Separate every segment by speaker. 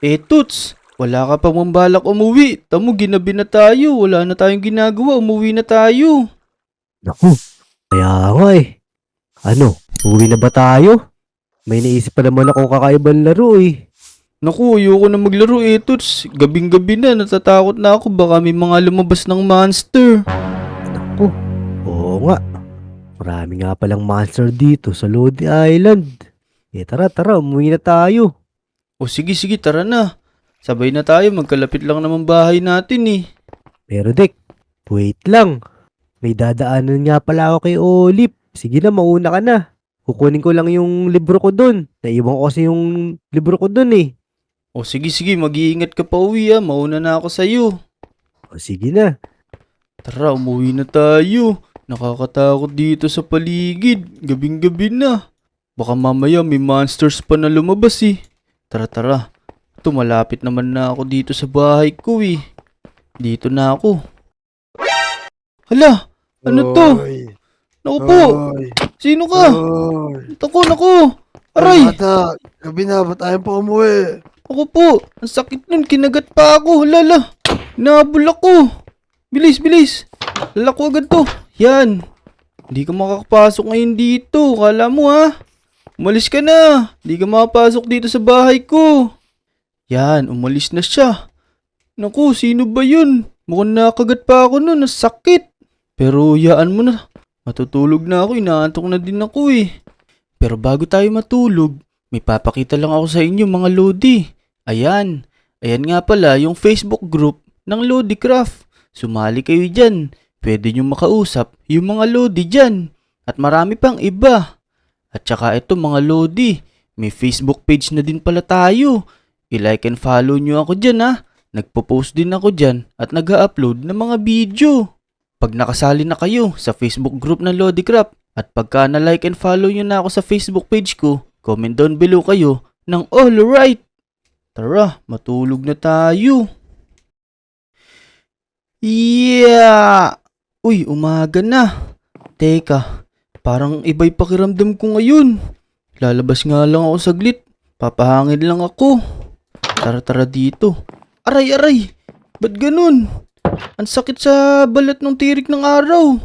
Speaker 1: Toots, wala ka pa mang balak umuwi. Tamo, ginabi na tayo. Wala na tayong ginagawa. Umuwi na tayo.
Speaker 2: Naku, kaya nga eh. Ano, uwi na ba tayo? May naisip pa naman ako kakaibang laro eh.
Speaker 1: Naku, ayoko na maglaro Toots. Gabing-gabi na, natatakot na ako. Baka may mga lumabas ng monster.
Speaker 2: Naku, oo nga. Marami nga palang monster dito sa Lodi Island. Tara, umuwi na tayo.
Speaker 1: O sige, tara na. Sabay na tayo, magkalapit lang naman bahay natin eh.
Speaker 2: Pero Dek, wait lang. May dadaanan nga pala ako kay Olip. Sige na, mauna ka na. Kukunin ko lang yung libro ko dun. Naiwan ko kasi yung libro ko dun eh.
Speaker 1: O sige, mag-iingat ka pa uwi ah. Mauna na ako sa'yo.
Speaker 2: O sige na.
Speaker 1: Tara, umuwi na tayo. Nakakatakot dito sa paligid. Gabing-gabi na. Baka mamaya may monsters pa na lumabas eh. Tara. Ito, malapit naman na ako dito sa bahay ko eh. Dito na ako. Hala! Ano to?
Speaker 3: Oy,
Speaker 1: Naku po!
Speaker 3: oy,
Speaker 1: Sino ka?
Speaker 3: oy.
Speaker 1: Naku! Aray!
Speaker 3: Bata, gabi na, ba't ayaw pa umuwi?
Speaker 1: Ako po! Ang sakit nun, kinagat pa ako. Hala! Nahabol ako! Bilis! Lala ko agad to. Yan! Hindi ka makakapasok ngayon dito. Kala mo ha? Umalis ka na! Hindi ka makapasok dito sa bahay ko. Yan, umalis na siya. Naku, sino ba yun? Mukhang nakagat pa ako nun, nasakit. Pero yaan mo na. Matutulog na ako, inaantok na din ako eh. Pero bago tayo matulog, may papakita lang ako sa inyo mga Lodi. Ayan nga pala yung Facebook group ng Lodicraft. Sumali kayo dyan. Pwede nyo makausap yung mga Lodi dyan. At marami pang iba. At saka ito mga Lodi, may Facebook page na din pala tayo. I-like and follow nyo ako dyan ha. Nagpo-post din ako dyan at nag-upload ng mga video. Pag nakasali na kayo sa Facebook group ng Lodicraft at pagka na-like and follow nyo na ako sa Facebook page ko, comment down below kayo ng alright. Tara, matulog na tayo. Yeah! Uy, umaga na. Teka, parang iba'y pakiramdam ko ngayon. Lalabas nga lang ako saglit. Papahangin lang ako. Tara dito. Aray! Ba't ganun? Ang sakit sa balat ng tirik ng araw.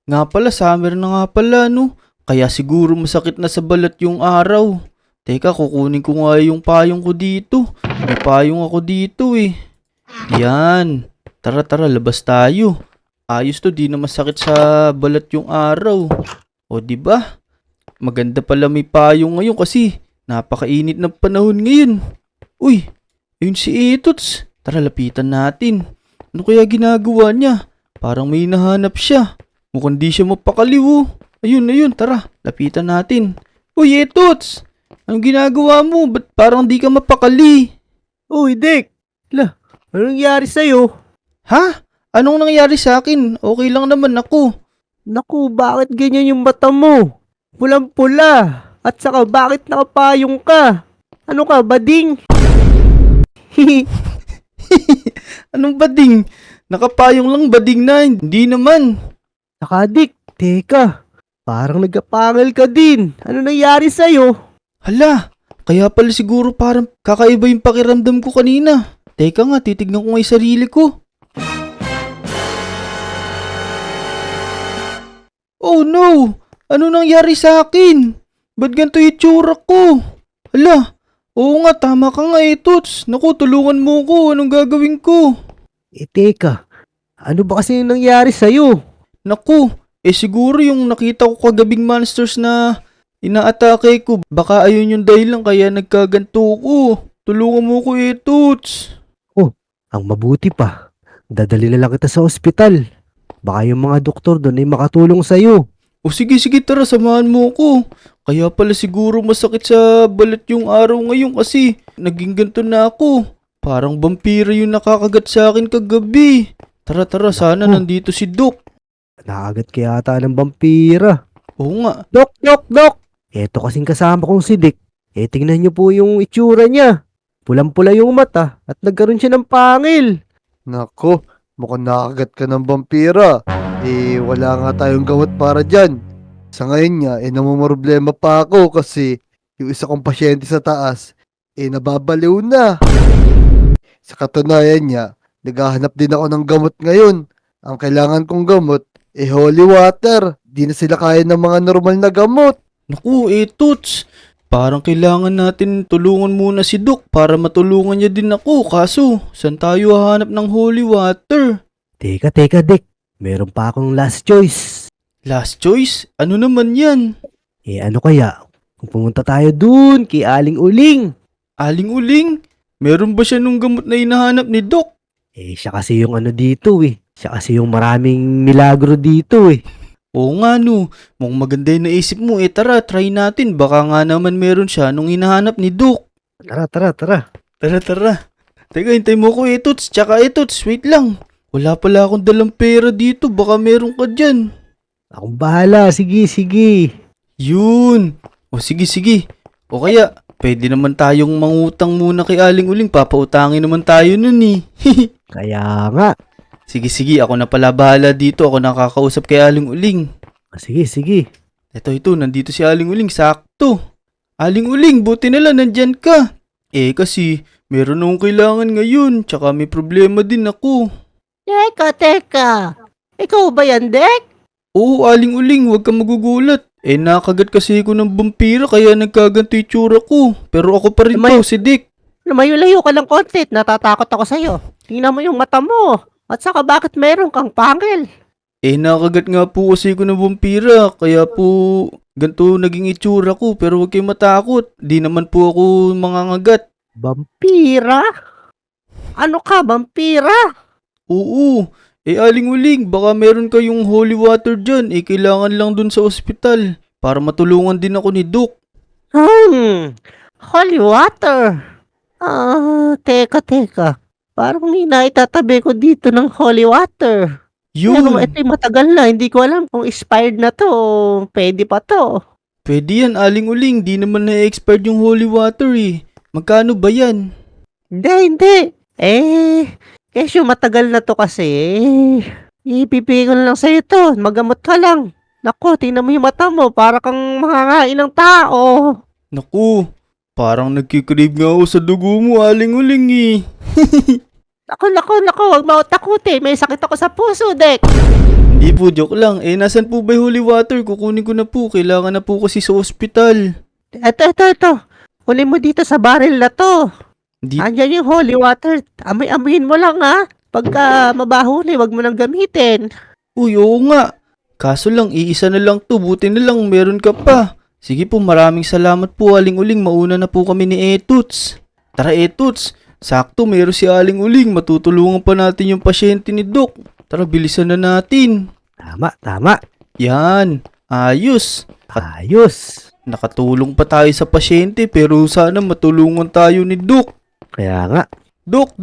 Speaker 1: Nga pala, summer na nga pala, no? Kaya siguro masakit na sa balat yung araw. Teka, kukunin ko nga yung payong ko dito. May payong ako dito eh. Yan. Tara, labas tayo. Ayos to, di na masakit sa balat yung araw. O di ba? Maganda pala may payong ngayon kasi napakainit ng panahon ngayon. Uy, yun si Itots. Tara, lapitan natin. Ano kaya ginagawa niya? Parang may nahanap siya. Mukhang di siya mapakaliw oh. Ayun, tara, lapitan natin. Uy, Itots! Anong ginagawa mo? Ba't parang di ka mapakali?
Speaker 2: Uy, Dek! Anong nangyari sa'yo?
Speaker 1: Ha? Anong nangyari sa akin? Okay lang naman ako.
Speaker 2: Naku, bakit ganyan yung mata mo? Pulang-pula. At saka bakit nakapayong ka? Ano ka, bading?
Speaker 1: Anong bading? Nakapayong lang bading na, hindi naman.
Speaker 2: Saka Dik, teka. Parang nagkapangal ka din. Ano nangyari sa'yo?
Speaker 1: Hala, kaya pala siguro parang kakaiba yung pakiramdam ko kanina. Teka nga, titignan ko nga yung sarili ko. Oh no! Ano nangyari sa akin? Ba't ganito yung tsura ko? Hala, oo nga, tama ka nga Toots. Naku, tulungan mo ko. Anong gagawin ko?
Speaker 2: Teka. Ano ba kasi yung nangyari sa'yo?
Speaker 1: Naku, siguro yung nakita ko kagabing monsters na inaatake ko. Baka ayun yung dahilan kaya nagkaganto ko. Tulungan mo ko Toots.
Speaker 2: Ang mabuti pa. Dadali na lang kita sa ospital. Baka yung mga doktor doon ay makatulong sa'yo.
Speaker 1: O sige, tara, samahan mo ko. Kaya pala siguro masakit sa balat yung araw ngayon kasi naging ganito na ako. Parang vampira yung nakakagat sa akin kagabi. Tara, sana nandito si Doc.
Speaker 2: Nakagat ka yata ng vampira.
Speaker 1: Oo nga.
Speaker 2: Dok! Eto kasing kasama kong si Dick. Tingnan niyo po yung itsura niya. Pulang-pula yung mata at nagkaroon siya ng pangil.
Speaker 3: Nako, mukhang nakagat ka ng vampira. Wala nga tayong gawat para dyan. Sa ngayon nga, namumroblema pa ako kasi yung isa kong pasyente sa taas, nababaliw na. Sa katunayan niya, naghahanap din ako ng gamot ngayon. Ang kailangan kong gamot, holy water. Di na sila kaya ng mga normal na gamot.
Speaker 1: Naku, Toots. Parang kailangan natin tulungan muna si Doc para matulungan niya din ako. Kaso, saan tayo hahanap ng holy water?
Speaker 2: Teka, Dick. Meron pa akong last choice.
Speaker 1: Last choice? Ano naman yan?
Speaker 2: Ano kaya? Kung pumunta tayo dun kay Aling Uling.
Speaker 1: Aling Uling? Meron ba siya nung gamot na hinahanap ni Doc?
Speaker 2: Siya kasi yung ano dito eh. Siya kasi yung maraming milagro dito eh.
Speaker 1: Oo nga no, mukhang maganda yung naisip mo. Tara, try natin. Baka nga naman meron siya nung hinahanap ni Doc.
Speaker 2: Tara.
Speaker 1: Tara. Teka, hintay mo ko Toots. Tsaka Toots, wait lang. Wala pala akong dalang pera dito. Baka meron ka dyan.
Speaker 2: Akong bahala. Sige.
Speaker 1: Yun. O sige. O kaya, pwede naman tayong mangutang muna kay Aling Uling. Papautangin naman tayo nun eh.
Speaker 2: Kaya nga.
Speaker 1: Sige, ako na pala bahala dito. Ako nakakausap kay Aling Uling.
Speaker 2: Sige.
Speaker 1: Ito, nandito si Aling Uling. Sakto. Aling Uling, buti na lang nandyan ka. Kasi, meron akong kailangan ngayon. Tsaka may problema din ako.
Speaker 4: Teka. Ikaw ba yan, Dek?
Speaker 1: Oo, Aling Uling, huwag kang magugulat. Nakagat kasi ako ng vampira kaya nagkaganto yung tsura ko. Pero ako pa rin to, si Dick.
Speaker 4: Lumayo-layo ka lang konti. Natatakot ako sa'yo. Tingnan mo yung mata mo. At saka bakit meron kang pangil?
Speaker 1: Nakagat nga po kasi ako ng vampira. Kaya po, ganito naging itsura ko. Pero huwag kayong matakot. Di naman po ako mangangagat.
Speaker 4: Vampira? Ano ka, vampira?
Speaker 1: Oo. Aling Uling, baka meron kayong holy water dyan. Kailangan lang dun sa ospital. Para matulungan din ako ni Doc.
Speaker 4: Holy water. Teka. Parang inaitatabi ko dito ng holy water. Pero
Speaker 1: Yun.
Speaker 4: ito'y matagal na. Hindi ko alam kung expired na to o pwede pa to.
Speaker 1: Pwede yan, Aling Uling. Di naman na-expired yung holy water eh. Magkano ba yan?
Speaker 4: Hindi. Kesyo matagal na to kasi. Ipipigil ko lang sa'yo to. Magamot ka lang. Naku, tingnan mo yung mata mo. Para kang mangangain ng tao.
Speaker 1: Naku, parang nagkikrave nga ako sa dugo mo, Aling Uling eh.
Speaker 4: Naku. Huwag mo takutin. May sakit ako sa puso, Dek.
Speaker 1: Hindi po, joke lang. Nasan po ba yung holy water? Kukunin ko na po. Kailangan na po kasi sa ospital.
Speaker 4: Ito. Kunin mo dito sa baril na to.
Speaker 1: Di,
Speaker 4: Andyan yung holy water. Amoy-amoyin mo lang, ha. Pagka mabaho na, huwag mo nang gamitin.
Speaker 1: Uy, oo nga. Kaso lang, iisa na lang to. Buti na lang, meron ka pa. Sige po, maraming salamat po, Aling Uling. Mauna na po kami ni Toots. Tara, Toots. Sakto, meron si Aling Uling. Matutulungan pa natin yung pasyente ni Doc. Tara, bilisan na natin.
Speaker 2: Tama.
Speaker 1: Yan. Ayos. Nakatulong pa tayo sa pasyente pero sana matulungan tayo ni Doc.
Speaker 2: Kaya nga.
Speaker 1: Doc,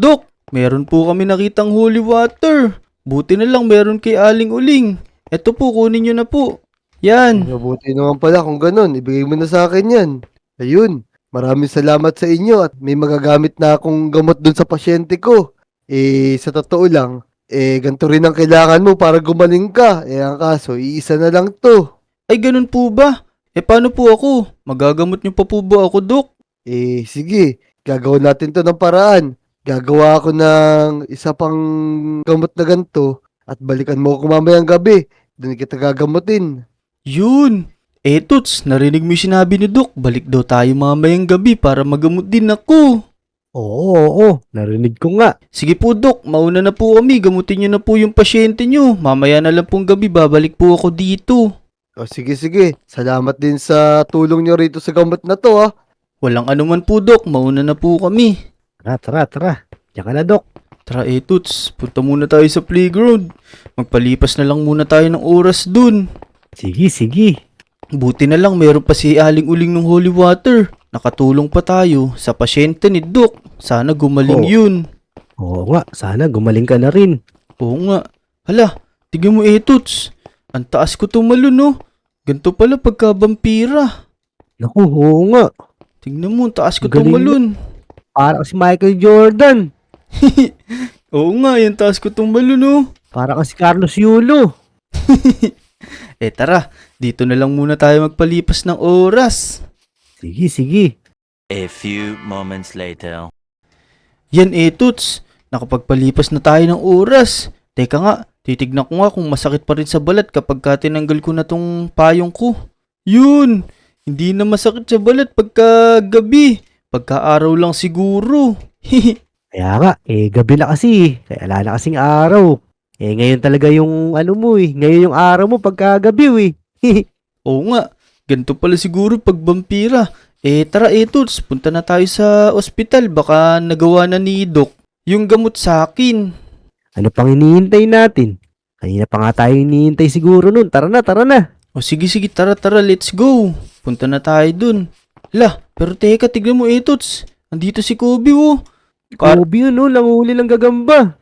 Speaker 1: meron po kami nakitang holy water. Buti na lang meron kay Aling Uling. Eto po, kunin nyo na po. Yan.
Speaker 3: Mabuti naman pala kung ganun. Ibigay mo na sa akin yan. Ayun. Maraming salamat sa inyo at may magagamit na akong gamot dun sa pasyente ko. Sa totoo lang, ganito rin ang kailangan mo para gumaling ka. Ang kaso, iisa na lang to.
Speaker 1: Ay, ganun po ba? Paano po ako? Magagamot nyo pa po ba ako, Doc?
Speaker 3: Sige. Gagawin natin to ng paraan. Gagawa ako ng isa pang gamot na ganito at balikan mo ako mamayang gabi. Doon kita gagamutin.
Speaker 1: Yun. Toots, narinig mo yung sinabi ni Doc. Balik daw tayo mamayang gabi para magamot din ako.
Speaker 2: Oo. Narinig ko nga.
Speaker 1: Sige po, Doc. Mauna na po kami. Gamutin nyo na po yung pasyente nyo. Mamaya na lang pong gabi. Babalik po ako dito.
Speaker 3: Sige. Salamat din sa tulong nyo rito sa gamot na to, ha.
Speaker 1: Walang anuman po, Doc. Mauna na po kami.
Speaker 2: Tara. Diyan ka na, Dok.
Speaker 1: Tara, Toots. Punta muna tayo sa playground. Magpalipas na lang muna tayo ng oras dun.
Speaker 2: Sige.
Speaker 1: Buti na lang meron pa si Aling Uling ng holy water. Nakatulong pa tayo sa pasyente ni Doc. Sana gumaling yun.
Speaker 2: Oo nga, sana gumaling ka na rin.
Speaker 1: Oo nga. Hala, tignan mo Toots. Ang taas ko tumalon, no? Ganto pala pagka-vampira.
Speaker 2: Naku, oo nga.
Speaker 1: Tignan mo, ang taas ko
Speaker 2: Galing
Speaker 1: tumalon.
Speaker 2: Para si Michael Jordan.
Speaker 1: Oo nga, yung taas ko tumalon, no?
Speaker 2: Para si Carlos Yulo.
Speaker 1: Tara, dito na lang muna tayo magpalipas ng oras.
Speaker 2: Sige.
Speaker 5: A few moments later.
Speaker 1: Yan Toots. Nakapagpalipas na tayo ng oras. Teka nga, titignan ko nga kung masakit pa rin sa balat kapag tinanggal ko na tong payong ko. Yun! Hindi na masakit sa balat pagka gabi. Pagka araw lang siguro.
Speaker 2: Kaya nga, gabi na kasi. Kaya wala na kasing araw. Ngayon talaga yung ano mo Ngayon yung araw mo pagkagabi
Speaker 1: Oo nga, ganito pala siguro pag vampira. Tara Toots, punta na tayo sa ospital. Baka nagawa na ni Doc yung gamot sa akin.
Speaker 2: Ano pang hinihintay natin? Kanina pa nga tayo hinihintay siguro nun. Tara na, tara na.
Speaker 1: O sige, tara, let's go. Punta na tayo dun. Lah, pero teka, tignan mo Toots. Andito si Kobe
Speaker 2: Kobe yun languli ng gagamba.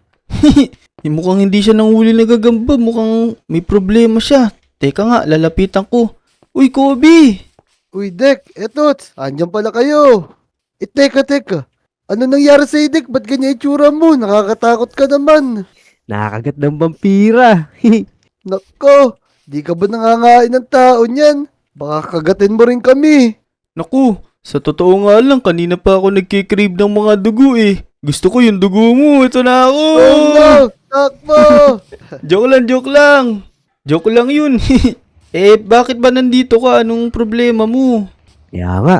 Speaker 1: Mukhang hindi siya nanghuli na gagamba. Mukhang may problema siya. Teka nga, lalapitan ko. Uy, Kobe!
Speaker 3: Uy, Dek, Toots, andyan pala kayo. Teka. Ano nangyari sa'yo, Dek? Ba't ganyan itsura mo? Nakakatakot ka naman.
Speaker 2: Nakakagat ng vampira.
Speaker 3: Nako, di ka ba nangangain ng tao niyan? Baka kagatin mo rin kami.
Speaker 1: Naku, sa totoo nga lang, kanina pa ako nagkikrave ng mga dugo Gusto ko yung dugo mo. Ito na ako.
Speaker 3: Oh no, takbo!
Speaker 1: Joke lang. Joke lang yun. Bakit ba nandito ka? Anong problema mo?
Speaker 2: Kaya nga.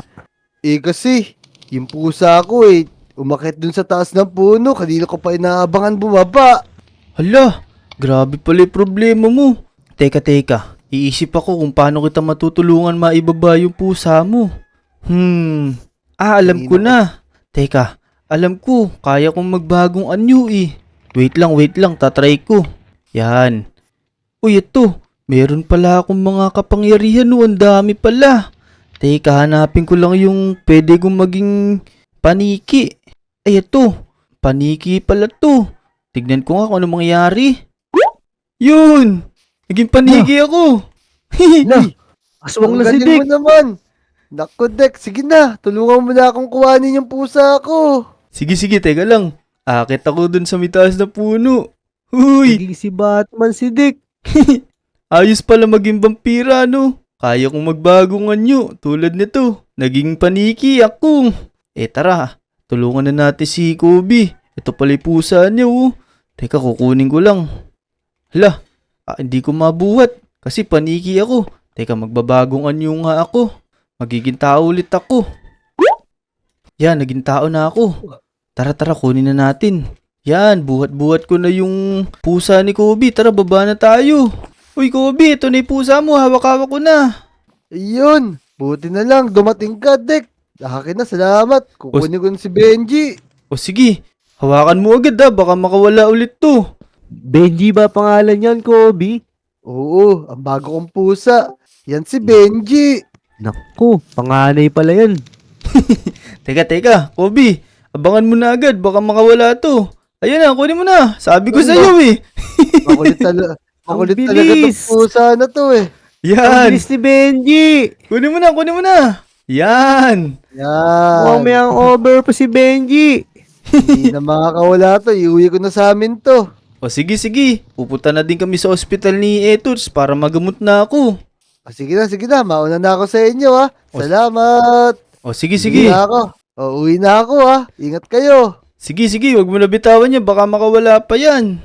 Speaker 3: Kasi, yung pusa ko umakit dun sa taas ng puno. Kanina ko pa inaabangan bumaba.
Speaker 1: Hala, grabe pala yung problema mo. Teka. Iisip ako kung paano kita matutulungan maibaba yung pusa mo. Alam ko na. Teka, alam ko, kaya kong magbagong anyo Wait lang, tatry ko. Yan. Uy, ito. Meron pala akong mga kapangyarihan Ang dami pala. Teka, hanapin ko lang yung pwede kong maging paniki. Ito. Paniki pala to. Tignan ko nga kung ano mangyari. Yun! Naging paniki ako.
Speaker 2: Na, aswang
Speaker 3: Ang
Speaker 2: na si
Speaker 3: galing
Speaker 2: Dick.
Speaker 3: mo naman. Nako, Dek, sige na. Tulungan mo na akong kuhanin yung pusa ko.
Speaker 1: Sige, teka lang. Akit ako dun sa mitaas na puno. Huy!
Speaker 2: Naging si Batman si Dick.
Speaker 1: Ayos pala maging vampira, no? Kaya kong magbagong anyo, tulad nito. Naging paniki ako. Tara, tulungan na natin si Kobe. Ito pala yung pusa niya, Teka, kukunin ko lang. Hala, hindi ko mabuhat kasi paniki ako. Teka, magbabagong anyo nga ako. Magiging tao ulit ako. Yan, naging tao na ako. Tara, kunin na natin. Yan, buhat-buhat ko na yung pusa ni Kobe. Tara, baba na tayo. Uy, Kobe, ito na yung pusa mo. Hawak-hawak ko na.
Speaker 3: Ayun, buti na lang. Dumating ka, Dek. Akin na, salamat. Kukunin ko na si Benji.
Speaker 1: O sige, hawakan mo agad baka makawala ulit to.
Speaker 2: Benji ba pangalan yan, Kobe?
Speaker 3: Oo, ang bago kong pusa. Yan si Benji.
Speaker 2: Naku, panganay pala yan.
Speaker 1: Teka, Kobe, abangan mo na agad, baka makawala to. Ayun na, kunin mo na. Sabi ko
Speaker 3: Ano?
Speaker 1: sa'yo
Speaker 3: Makulit talaga. Makulit
Speaker 2: Ang
Speaker 3: talaga
Speaker 2: bilis.
Speaker 3: itong pusa na to
Speaker 2: Ang
Speaker 1: Yan,
Speaker 2: bilis ni Benji.
Speaker 1: kunin mo na. Yan.
Speaker 3: Yan.
Speaker 2: Mukhang may hangover pa si Benji.
Speaker 3: Hindi na makakawala to. Iuwi ko na sa amin to.
Speaker 1: O sige, pupunta na din kami sa ospital ni Etots para magamot na ako.
Speaker 3: Sige na. Mauna na ako sa inyo, ha. Salamat.
Speaker 1: O sige.
Speaker 3: Uwi na ako. Uwi na ako, ha. Ingat kayo.
Speaker 1: Sige, wag mo na bitawan niya, baka makawala pa yan.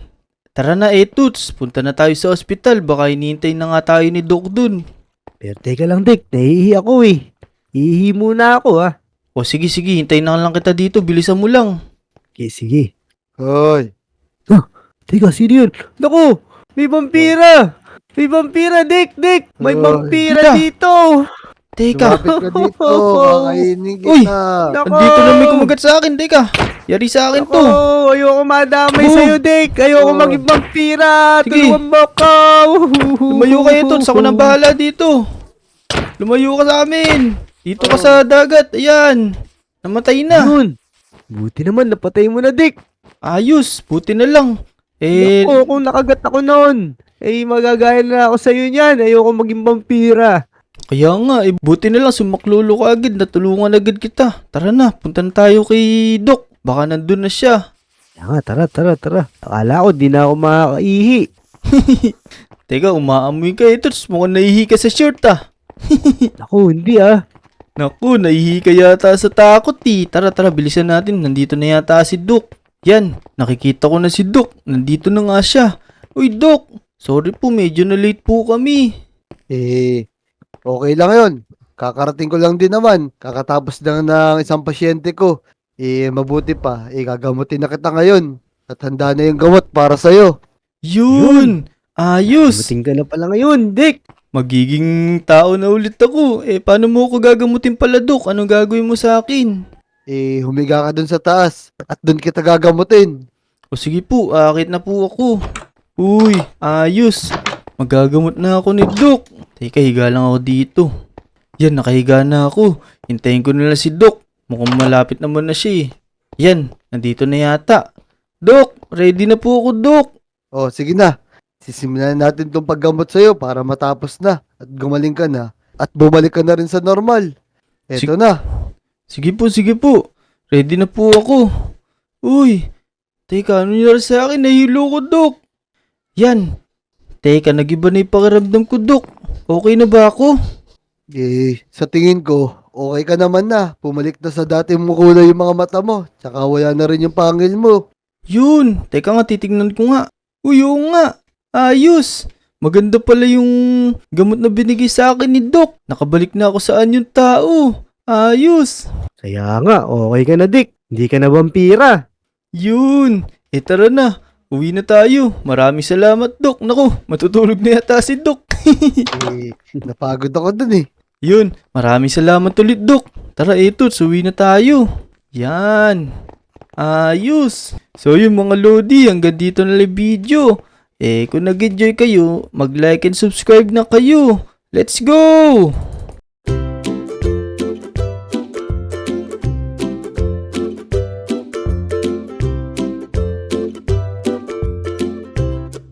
Speaker 1: Tara na Etots, punta na tayo sa ospital, baka hinihintay na nga tayo ni Doc dun.
Speaker 2: Pero teka lang, Dick. Nahihi ako Hihi muna ako,
Speaker 1: O sige, hintayin na lang kita dito, bilisan mo lang.
Speaker 2: Okay, sige.
Speaker 3: Hoy.
Speaker 2: Teka, sino yun? Naku! May vampira! May vampira, Dick! May
Speaker 3: Oh,
Speaker 2: vampira
Speaker 1: teka.
Speaker 2: dito!
Speaker 1: Teka,
Speaker 3: Lumapit ka dito. Kakainin
Speaker 1: Uy.
Speaker 3: kita.
Speaker 2: Naku!
Speaker 1: andito na may kumagat sa akin, teka. Yari sa akin to.
Speaker 2: Ayoko madamay
Speaker 1: Oh.
Speaker 2: sa'yo, Dick! Ayoko
Speaker 3: Oh.
Speaker 2: maging vampira!
Speaker 1: Sige.
Speaker 2: Tulungan mo ako!
Speaker 1: Lumayo ka Etots, ako nang bahala dito. Lumayo ka sa amin. Dito ka sa dagat, ayan. Namatay na.
Speaker 2: Yun! Buti naman, napatay mo na, Dick!
Speaker 1: Ayos, buti na lang.
Speaker 2: Naku, kung nakagat ako noon, magagaya na ako sa'yo niyan. Ayoko maging vampira.
Speaker 1: Kaya nga, buti na lang sumaklolo ka agad, natulungan agad kita. Tara na, punta na tayo kay Doc. Baka nandun na siya.
Speaker 2: Kaya nga, tara. Akala ko, di na ako makakaihi.
Speaker 1: Teka, umaamoy ka Etots. Mukhang naihi ka sa shirt
Speaker 2: Naku, hindi
Speaker 1: Naku, nahihika yata sa takot eh. Tara, bilisan natin. Nandito na yata si Doc. Yan, nakikita ko na si Doc. Nandito na nga siya. Uy, Doc. Sorry po, medyo na late po kami.
Speaker 3: Okay lang yun. Kakarating ko lang din naman. Kakatapos lang ng isang pasyente ko. Mabuti pa. Gagamutin na kita ngayon. At handa na yung gamot para sa'yo.
Speaker 1: Yun! Ayos!
Speaker 2: Dumating ka na pala ngayon, Dick.
Speaker 1: Magiging tao na ulit ako. Paano mo ako gagamutin pala, Doc? Anong gagawin mo sa akin?
Speaker 3: Humiga ka dun sa taas. At dun kita gagamutin.
Speaker 1: O sige po, aakit na po ako. Uy, ayos. Magagamot na ako ni Doc. Teka, higa lang ako dito. Yan, nakahiga na ako. Hintayin ko nila si Doc. Mukhang malapit naman na siya eh. Yan, nandito na yata. Doc, ready na po ako, Doc.
Speaker 3: Sige na. Sisimulan natin tong paggamot sa'yo para matapos na. At gumaling ka na. At bumalik ka na rin sa normal. Eto na.
Speaker 1: Sige po. Ready na po ako. Uy, teka, ano nangyari sa akin? Nahilo ko, Doc. Yan. Teka, nag-iba na yung pakiramdam ko, Doc. Okay na ba ako?
Speaker 3: Sa tingin ko, okay ka naman na. Pumalik na sa dati mo kulay yung mga mata mo. Tsaka wala na rin yung pangil mo.
Speaker 1: Yun. Teka nga, titignan ko nga. Uy, oo nga. Ayos. Maganda pala yung gamot na binigay sa akin ni Doc. Nakabalik na ako sa anyong tao. Ayos.
Speaker 2: Kaya nga, okay ka na, Dick. Hindi ka na vampira.
Speaker 1: Yun. Tara na. Uwi na tayo. Maraming salamat, Doc. Naku, matutulog na yata si Doc.
Speaker 3: Napagod ako dun eh.
Speaker 1: Yun. Maraming salamat ulit, Doc. Tara, uwi na tayo. Yan. Ayos. So yung mga Lodi, hanggang dito na lang video. Kung nag-enjoy kayo, mag-like and subscribe na kayo. Let's go!